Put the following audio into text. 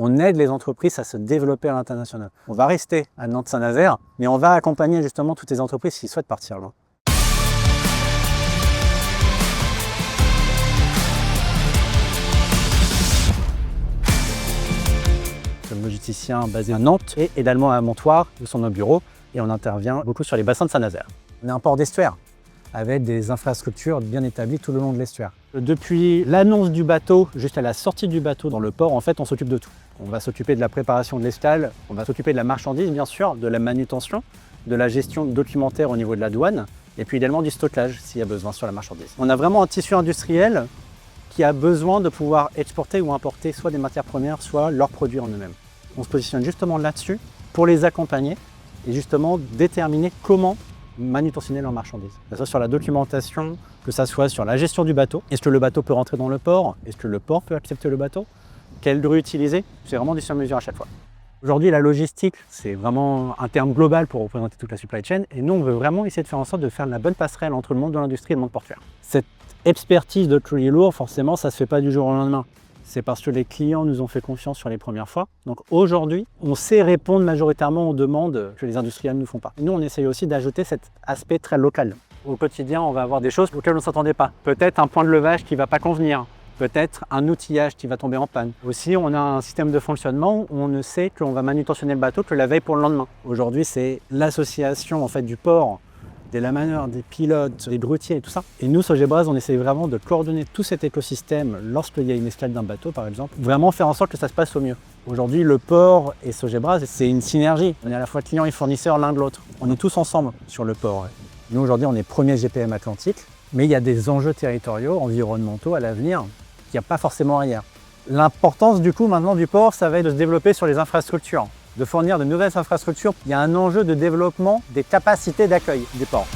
on aide les entreprises à se développer à l'international. On va rester à Nantes-Saint-Nazaire, mais on va accompagner justement toutes les entreprises qui souhaitent partir loin. Je suis logisticien basé à Nantes et également à Montoire, où sont nos bureaux, et on intervient beaucoup sur les bassins de Saint-Nazaire. On est un port d'estuaire, avec des infrastructures bien établies tout le long de l'estuaire. Depuis l'annonce du bateau jusqu'à la sortie du bateau dans le port, en fait, on s'occupe de tout. On va s'occuper de la préparation de l'escale, on va s'occuper de la marchandise, bien sûr, de la manutention, de la gestion documentaire au niveau de la douane, et puis également du stockage, s'il y a besoin sur la marchandise. On a vraiment un tissu industriel qui a besoin de pouvoir exporter ou importer soit des matières premières, soit leurs produits en eux-mêmes. On se positionne justement là-dessus pour les accompagner et justement déterminer comment manutentionner leurs marchandises. Que ce soit sur la documentation, que ce soit sur la gestion du bateau. Est-ce que le bateau peut rentrer dans le port? Est-ce que le port peut accepter le bateau? Quelle grue utiliser? C'est vraiment du sur-mesure à chaque fois. Aujourd'hui, la logistique, c'est vraiment un terme global pour représenter toute la supply chain. Et nous, on veut vraiment essayer de faire en sorte de faire la bonne passerelle entre le monde de l'industrie et le monde portuaire. Cette expertise de courrier lourd, forcément, ça ne se fait pas du jour au lendemain. C'est parce que les clients nous ont fait confiance sur les premières fois. Donc aujourd'hui, on sait répondre majoritairement aux demandes que les industriels ne nous font pas. Et nous, on essaye aussi d'ajouter cet aspect très local. Au quotidien, on va avoir des choses auxquelles on ne s'attendait pas. Peut-être un point de levage qui ne va pas convenir. Peut-être un outillage qui va tomber en panne. Aussi, on a un système de fonctionnement où on ne sait qu'on va manutentionner le bateau que la veille pour le lendemain. Aujourd'hui, c'est l'association en fait, du port, des lamaneurs, des pilotes, des grutiers et tout ça. Et nous, Sogebrase, on essaie vraiment de coordonner tout cet écosystème lorsqu'il y a une escale d'un bateau, par exemple, vraiment faire en sorte que ça se passe au mieux. Aujourd'hui, le port et Sogebrase, c'est une synergie. On est à la fois client et fournisseur l'un de l'autre. On est tous ensemble sur le port. Nous, aujourd'hui, on est premier GPM Atlantique, mais il y a des enjeux territoriaux, environnementaux à l'avenir qu'il n'y a pas forcément ailleurs. L'importance, du coup, maintenant du port, ça va être de se développer sur les infrastructures, de fournir de nouvelles infrastructures. Il y a un enjeu de développement des capacités d'accueil du port.